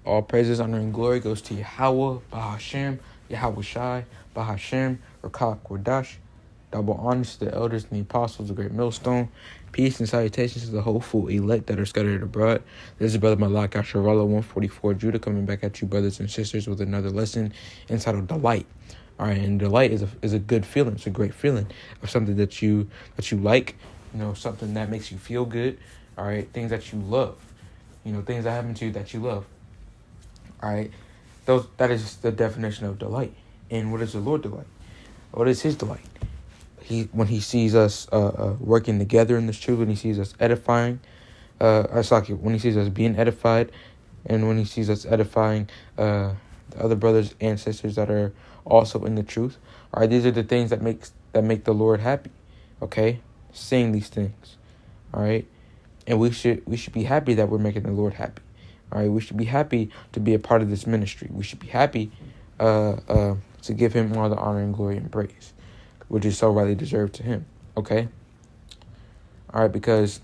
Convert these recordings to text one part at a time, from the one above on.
All praises, honor, and glory goes to Yahweh, Bahashem, Yahweh Shai, Bahashem, Rakak Wadash. Double honors to the elders and the apostles, the great millstone. Peace and salutations to the hopeful elect that are scattered abroad. This is Brother Malak Asharallah 144 Judah coming back at you, brothers and sisters, with another lesson entitled Delight. All right, and delight is a good feeling. It's a great feeling of something that you like, something that makes you feel good. All right, things that you love, things that happen to you that you love. All right, that is the definition of delight. And what is the Lord delight? What is His delight? When He sees us working together in this truth, when He sees us edifying, when He sees us being edified, and when He sees us edifying the other brothers and sisters that are also in the truth. All right, these are the things that make the Lord happy. Okay, seeing these things. All right, and we should be happy that we're making the Lord happy. All right, we should be happy to be a part of this ministry. We should be happy to give Him all the honor and glory and praise, which is so rightly deserved to Him. Okay. All right, because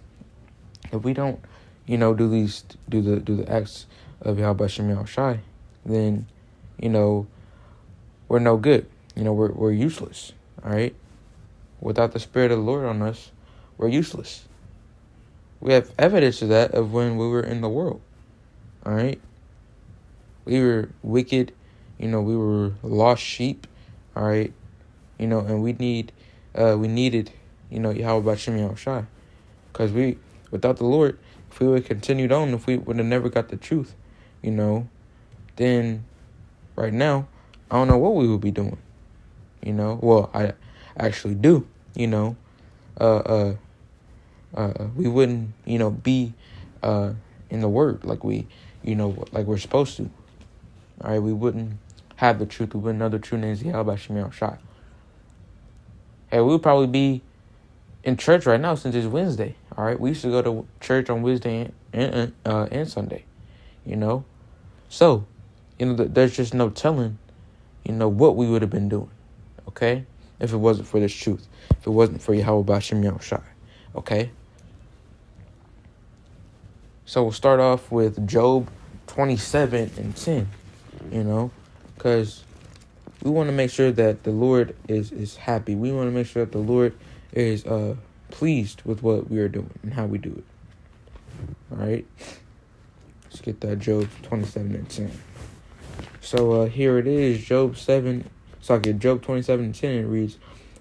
if we don't, do the acts of Yahweh Shem Shai, then, we're no good. We're useless. All right. Without the Spirit of the Lord on us, we're useless. We have evidence of that of when we were in the world. All right. We were wicked. We were lost sheep. All right. And we needed, Yahweh Shem Shai. Because without the Lord, if we would have continued on, if we would have never got the truth, then right now, I don't know what we would be doing. Well, I actually do, we wouldn't, be in the Word like like we're supposed to. All right, we wouldn't have the truth. We wouldn't know the true name is Yahweh Shem Shai. Hey, we would probably be in church right now since it's Wednesday. All right, we used to go to church on Wednesday and Sunday. So, there's just no telling, what we would have been doing. Okay, if it wasn't for this truth, if it wasn't for Yahweh Shem Shai. Okay. So we'll start off with Job 27:10, because we want to make sure that the Lord is happy. We want to make sure that the Lord is pleased with what we are doing and how we do it. All right. Let's get that Job 27:10. So here it is, Job 27:10. It reads,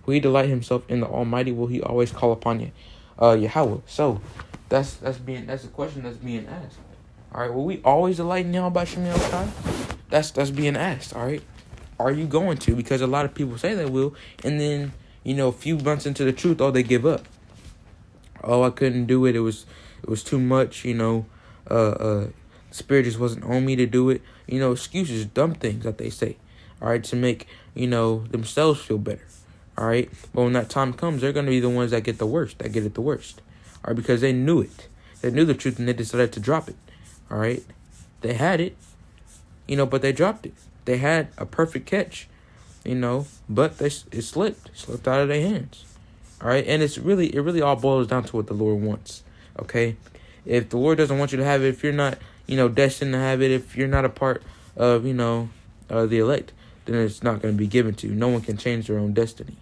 "Will He delight Himself in the Almighty? Will He always call upon Yahweh?" So that's a question that's being asked. All right, will we always delight in Yahweh Shem Shai? That's being asked. All right, are you going to? Because a lot of people say they will, and then a few months into the truth, they give up. Oh, I couldn't do it. It was too much. Spirit just wasn't on me to do it. Excuses, dumb things that they say. All right, to make themselves feel better. All right, but when that time comes, they're gonna be the ones that get the worst. That get it the worst. All right, because they knew it. They knew the truth and they decided to drop it. All right, they had it, but they dropped it. They had a perfect catch, but it slipped out of their hands. All right, and it really all boils down to what the Lord wants. Okay, if the Lord doesn't want you to have it, if you're not, destined to have it, if you're not a part of, the elect, then it's not going to be given to you. No one can change their own destiny.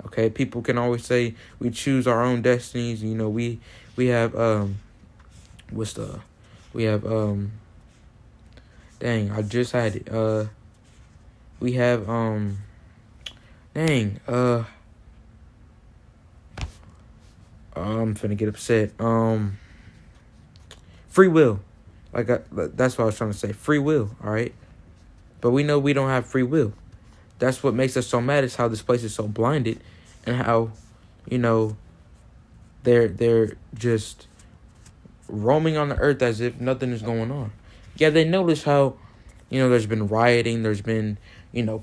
Okay, people can always say we choose our own destinies. We have dang, I just had it. We have I'm finna get upset. Free will. That's what I was trying to say. Free will, all right? But we know we don't have free will. That's what makes us so mad, is how this place is so blinded, and how, they're just roaming on the earth as if nothing is going on. Yeah, they notice how, there's been rioting, there's been,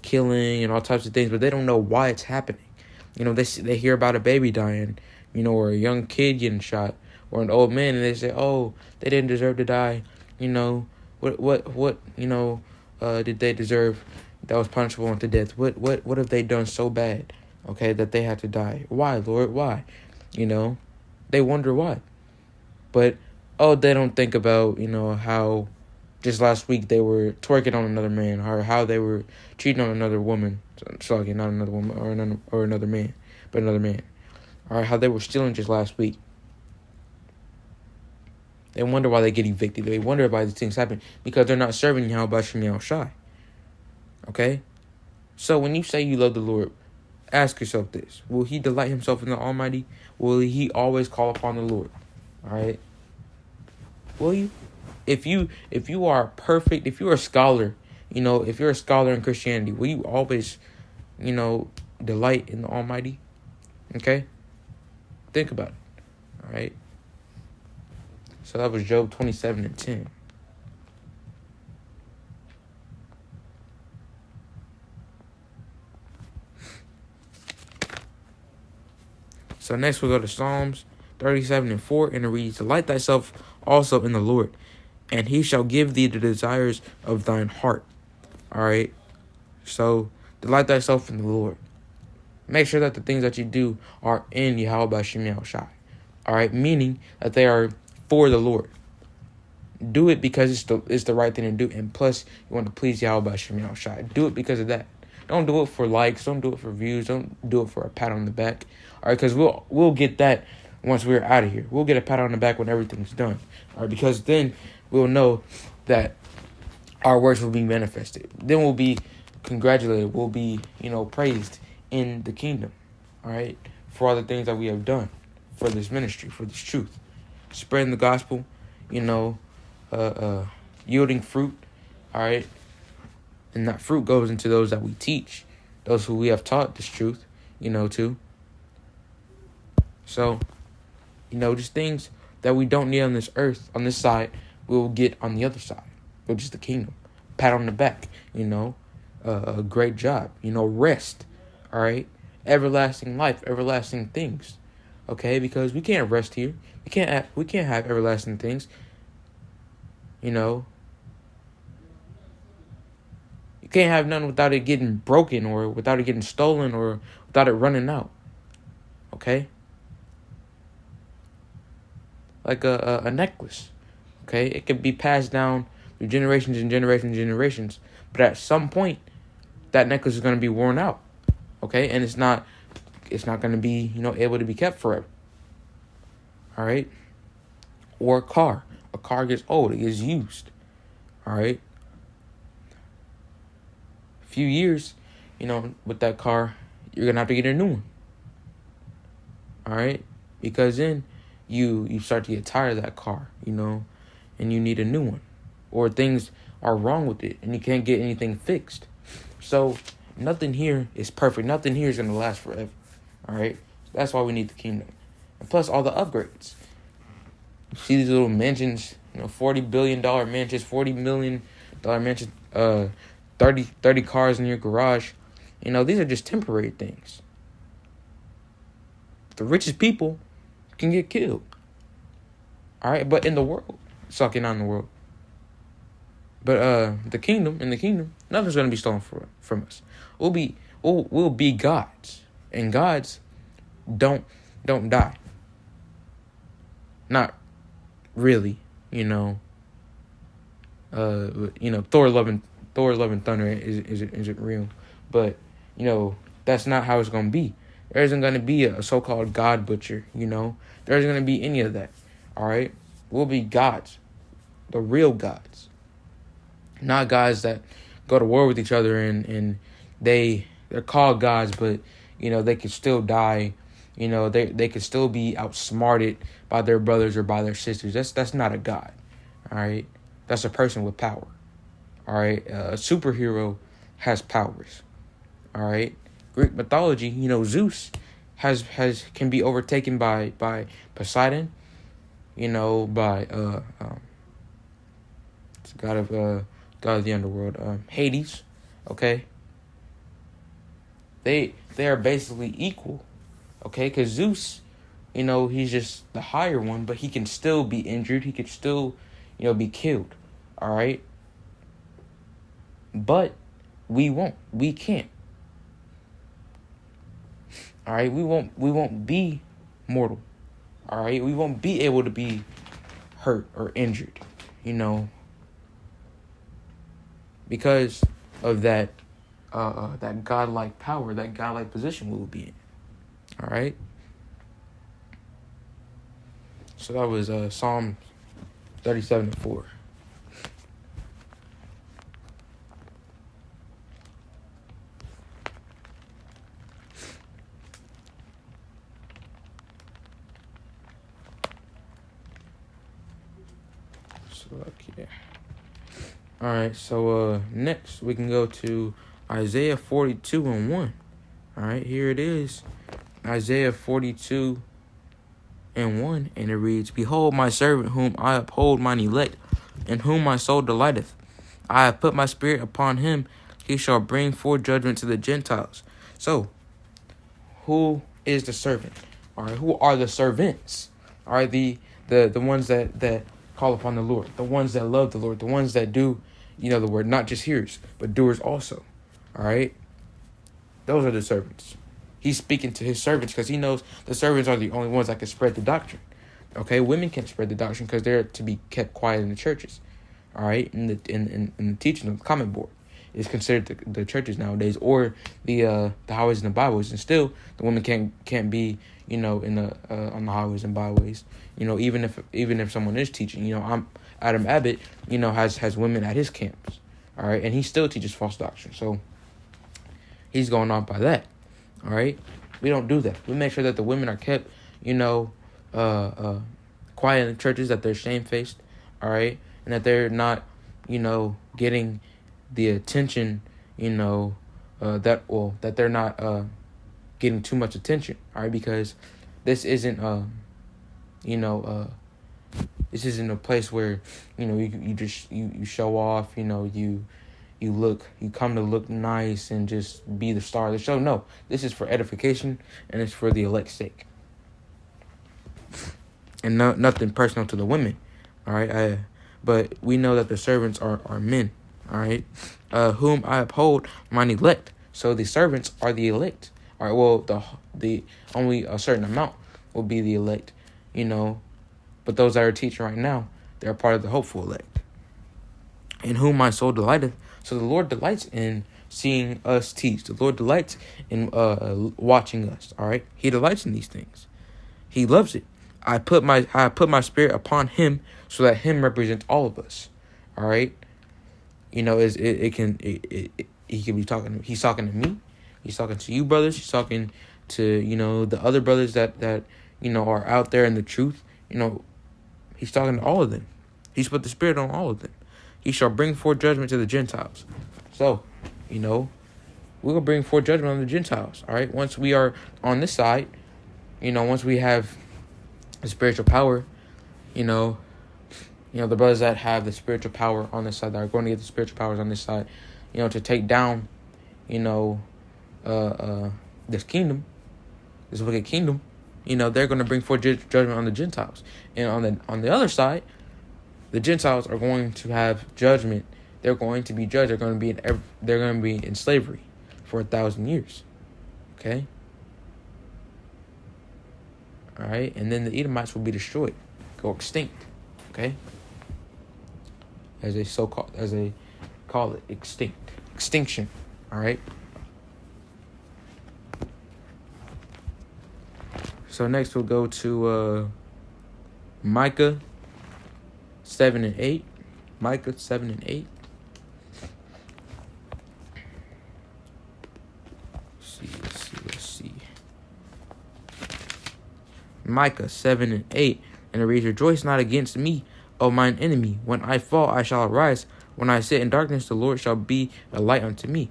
killing and all types of things, but they don't know why it's happening. They hear about a baby dying, or a young kid getting shot, or an old man, and they say, oh, they didn't deserve to die. What did they deserve that was punishable unto death? What have they done so bad, okay, that they had to die? Why, Lord? Why? They wonder why. But, they don't think about, how just last week they were twerking on another man, or how they were cheating on another woman. So again, not another woman or another man, but another man. All right, how they were stealing just last week. They wonder why they get evicted. They wonder why these things happen because they're not serving Yahweh Shem Yahweh Shai. Okay? So when you say you love the Lord, ask yourself this. Will he delight himself in the Almighty? Will he always call upon the Lord? All right? Will you? If you are perfect, if you're a scholar, if you're a scholar in Christianity, will you always, delight in the Almighty? Okay? Think about it. All right? So that was Job 27:10. So next we'll go to Psalms 37:4, and it reads, Delight thyself also in the Lord, and he shall give thee the desires of thine heart. All right? So delight thyself in the Lord. Make sure that the things that you do are in Yahweh Shem Yahweh Shai. All right? Meaning that they are for the Lord. Do it because it's the right thing to do, and plus you want to please Yahweh Shem Yahweh Shai. Do it because of that. Don't do it for likes. Don't do it for views. Don't do it for a pat on the back. All right, because we'll get that once we're out of here. We'll get a pat on the back when everything's done. All right, because then we'll know that our works will be manifested. Then we'll be congratulated. We'll be praised in the kingdom. All right, for all the things that we have done for this ministry, for this truth, spreading the gospel. Yielding fruit. All right. And that fruit goes into those that we teach, those who we have taught this truth, too. So, just things that we don't need on this earth, on this side, we will get on the other side, which is the kingdom. Pat on the back, a great job, rest, all right? Everlasting life, everlasting things, okay? Because we can't rest here. We can't have everlasting things, You can't have none without it getting broken or without it getting stolen or without it running out. Okay? Like a necklace. Okay? It can be passed down through generations and generations and generations. But at some point, that necklace is going to be worn out. Okay? And it's not going to be, able to be kept forever. All right? Or a car. A car gets old. It gets used. All right? Few years, with that car, you're gonna have to get a new one. All right, because then you start to get tired of that car, and you need a new one, or things are wrong with it and you can't get anything fixed. So nothing here is perfect. Nothing here is gonna last forever. All right, that's why we need the kingdom, and plus all the upgrades. You see these little mansions, $40 billion mansions, $40 million mansions, 30 cars in your garage. These are just temporary things. The richest people can get killed. All right, but in the world, sucking on the world. But in the kingdom, nothing's gonna be stolen from us. We'll be gods, and gods don't die. Not really, Thor Love and Thunder isn't real, but that's not how it's gonna be. There isn't gonna be a so-called God butcher, there isn't gonna be any of that. All right, we'll be gods, the real gods, not guys that go to war with each other and they're called gods, but they could still die. They could still be outsmarted by their brothers or by their sisters. That's not a god. All right, that's a person with power. All right, a superhero has powers. All right, Greek mythology, Zeus can be overtaken by Poseidon. By it's god of the underworld, Hades. Okay, they are basically equal. Okay, because Zeus, he's just the higher one, but he can still be injured. He could still, be killed. All right. But we won't. We can't. All right, we won't be mortal. All right, we won't be able to be hurt or injured. because of that that godlike power, that godlike position we will be in. All right. So that was Psalm 37:4. So yeah. All right. So next we can go to Isaiah 42:1. All right. Here it is. Isaiah 42:1, and it reads, "Behold my servant whom I uphold, mine elect, in whom my soul delighteth. I have put my spirit upon him, he shall bring forth judgment to the Gentiles." So, who is the servant? All right, who are the servants? All right, the ones that call upon the Lord, the ones that love the Lord, the ones that do, the word, not just hearers, but doers also. All right, those are the servants. He's speaking to his servants because he knows the servants are the only ones that can spread the doctrine. Okay, women can't spread the doctrine because they're to be kept quiet in the churches. All right, in the teaching of the comment board is considered the churches nowadays, or the highways and the byways, and still the women can't be in the on the highways and byways. Even if someone is teaching, Adam Abbott has women at his camps. All right, and he still teaches false doctrine, so he's going on by that. All right, we don't do that. We make sure that the women are kept, quiet in the churches, that they're shamefaced. All right, and that they're not, getting the attention, that they're not getting too much attention. All right, because this isn't this isn't a place where you show off. You come to look nice and just be the star of the show. No, this is for edification, and it's for the elect's sake. And nothing personal to the women. All right. But we know that the servants are men. All right. Whom I uphold, mine elect. So the servants are the elect. All right. Well, the only a certain amount will be the elect, But those that are teaching right now, they're part of the hopeful elect. In whom my soul delighteth. So the Lord delights in seeing us teach. The Lord delights in watching us. All right. He delights in these things. He loves it. I put my spirit upon him, so that him represents all of us. All right. He can be talking. He's talking to me. He's talking to you, brothers. He's talking to the other brothers that are out there in the truth. He's talking to all of them. He's put the spirit on all of them. He shall bring forth judgment to the Gentiles. So, we're gonna bring forth judgment on the Gentiles. All right. Once we are on this side, once we have the spiritual power, the brothers that have the spiritual power on this side, that are going to get the spiritual powers on this side, to take down, this kingdom, this wicked kingdom, they're going to bring forth judgment on the Gentiles. And on the other side, the Gentiles are going to have judgment. They're going to be judged. They're going to be in slavery for 1,000 years. Okay. All right, and then the Edomites will be destroyed, go extinct. Okay, as they call it, extinction. All right. So next we'll go to Micah 7:8. Micah 7:8. Let's see. Micah 7:8, and it reads, "Rejoice not against me, O mine enemy. When I fall, I shall arise. When I sit in darkness, the Lord shall be a light unto me."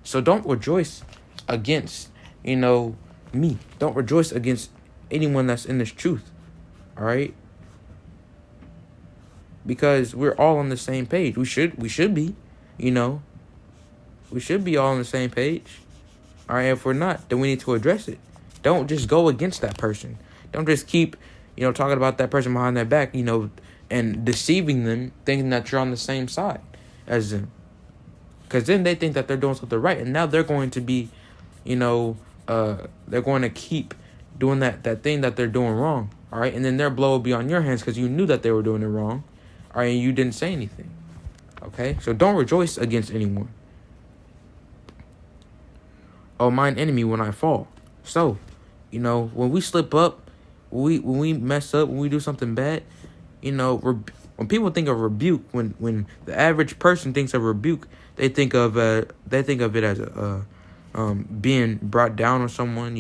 So don't rejoice against, me. Don't rejoice against anyone that's in this truth. All right? Because we're all on the same page. We should be, We should be all on the same page. All right? If we're not, then we need to address it. Don't just go against that person. Don't just keep, talking about that person behind their back, and deceiving them, thinking that you're on the same side as them. Because then they think that they're doing something right, and now they're going to be, they're going to keep doing that thing that they're doing wrong. All right, and then their blow will be on your hands because you knew that they were doing it wrong. All right, and you didn't say anything. Okay? So don't rejoice against anyone. Oh, mine enemy when I fall. So, when we slip up, when we mess up, when we do something bad, when people think of rebuke, when the average person thinks of rebuke, they think of it as being brought down on someone,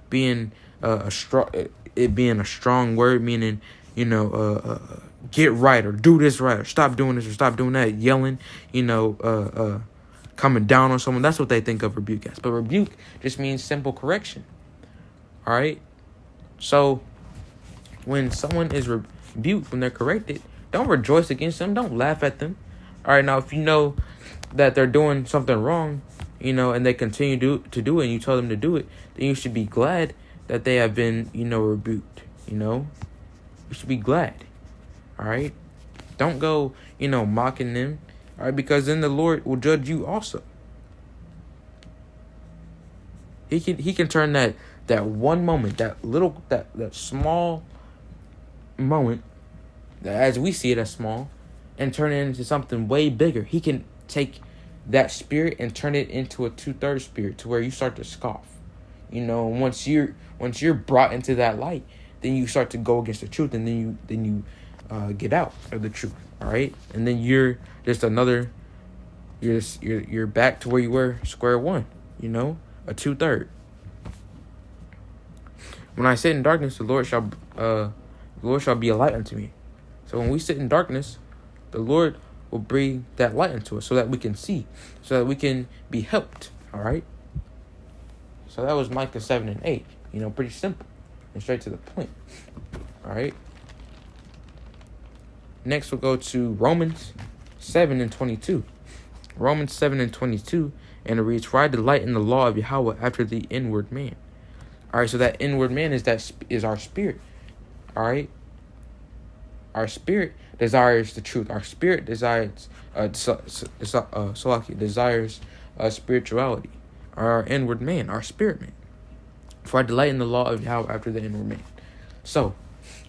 being a strong, it being a strong word, meaning, get right or do this right or stop doing this or stop doing that, yelling, coming down on someone. That's what they think of rebuke as. But rebuke just means simple correction. All right. So when someone is rebuked, when they're corrected, don't rejoice against them. Don't laugh at them. All right. Now, if you know that they're doing something wrong, and they continue to do it, and you tell them to do it, then you should be glad that they have been, rebuked. You should be glad. All right. Don't go, mocking them. All right, because then the Lord will judge you also. He can turn that one moment, that small moment, as we see it as small, and turn it into something way bigger. He can take that spirit and turn it into a 2/3 spirit, to where you start to scoff. Once you're brought into that light, then you start to go against the truth, and then you get out of the truth. All right, and then you're just you're back to where you were, square one. A 2/3. When I sit in darkness, the Lord shall be a light unto me. So when we sit in darkness, the Lord will bring that light into us, so that we can see, so that we can be helped. All right. So that was Micah 7:8. Pretty simple and straight to the point. All right. Next, we'll go to Romans 7:22. Romans 7:22, and it reads, "For I delight in the law of Yahweh after the inward man." All right, so that inward man is our spirit. All right, our spirit desires the truth. Our spirit desires desires spirituality. Our inward man, our spirit man. For I delight in the law of Yahweh after the inward man. So,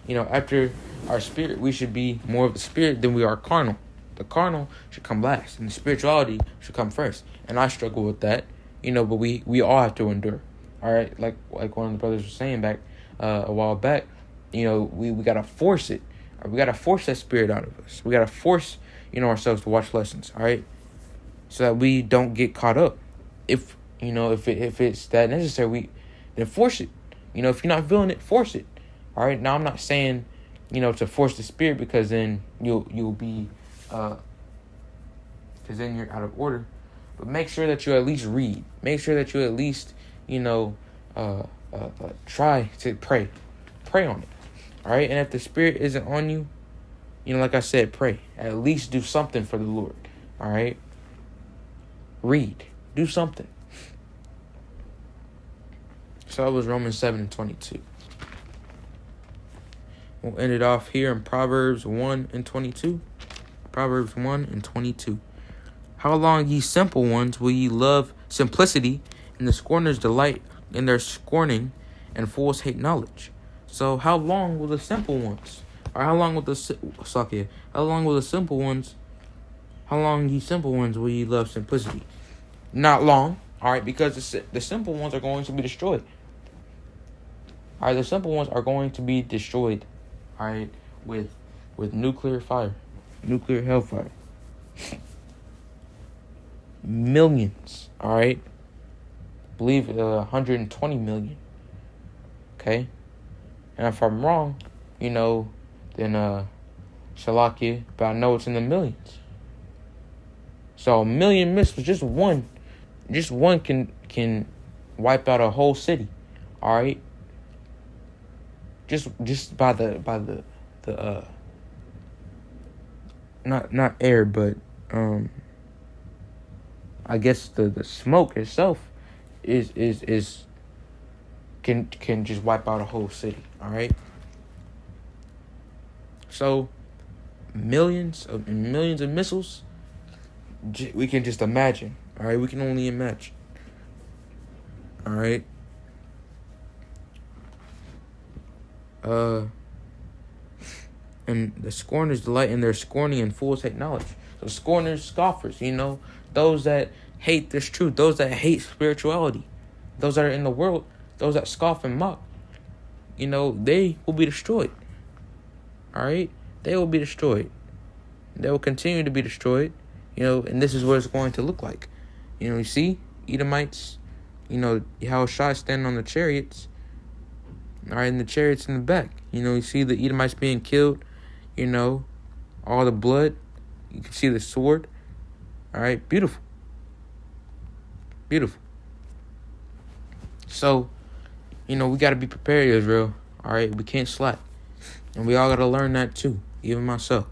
after our spirit, we should be more of the spirit than we are carnal. The carnal should come last, and the spirituality should come first. And I struggle with that, but we all have to endure. All right, like one of the brothers was saying back a while back, we gotta force it. We gotta force that spirit out of us. We gotta force ourselves to watch lessons. All right, so that we don't get caught up. If it's that necessary, then force it. If you're not feeling it, force it. All right. Now I'm not saying to force the spirit, because then you'll be because then you're out of order. But make sure that you at least read. Make sure that you at least try to pray on it. All right. And if the spirit isn't on you, like I said, pray. At least do something for the Lord. All right. Read. Do something. So that was Romans 7:22. We'll end it off here in Proverbs 1:22. Proverbs 1:22. How long, ye simple ones, will ye love simplicity, and the scorners delight in their scorning, and fools hate knowledge? So how long will the simple ones, or how long will the simple ones, how long, ye simple ones, will ye love simplicity? Not long, all right, because the simple ones are going to be destroyed. All right, the simple ones are going to be destroyed, all right, with nuclear fire, nuclear hellfire. Millions, all right? I believe 120 million. Okay? And if I'm wrong, then Shalakia, but I know it's in the millions. So a million missiles, just one can wipe out a whole city. All right? Just by the not air, but I guess the smoke itself is can just wipe out a whole city. All right. So millions of missiles, we can just imagine. All right, we can only imagine. All right. And the scorners delight in their scorning, and fools hate knowledge. the scorners, scoffers, those that hate this truth, those that hate spirituality, those that are in the world, those that scoff and mock, they will be destroyed. All right? They will be destroyed. They will continue to be destroyed, and this is what it's going to look like. You see, Edomites, Yahushua standing on the chariots, all right, and the chariots in the back. You see the Edomites being killed, all the blood. You can see the sword. All right, beautiful. Beautiful. So, we got to be prepared, Israel. All right, we can't slack. And we all got to learn that too, even myself.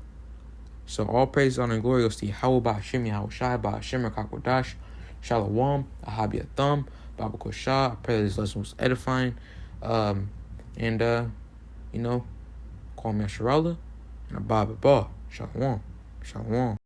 So, all praise, honor, and glory goes to Yahweh, Ba'ashem, Yahushai, Ba'ashem, Rakakwadash, Shalom, Ahabi Atham, Baba Koshah. I pray that this lesson was edifying. Call me Asherallah and Abba Ba. Shalom. Shalom.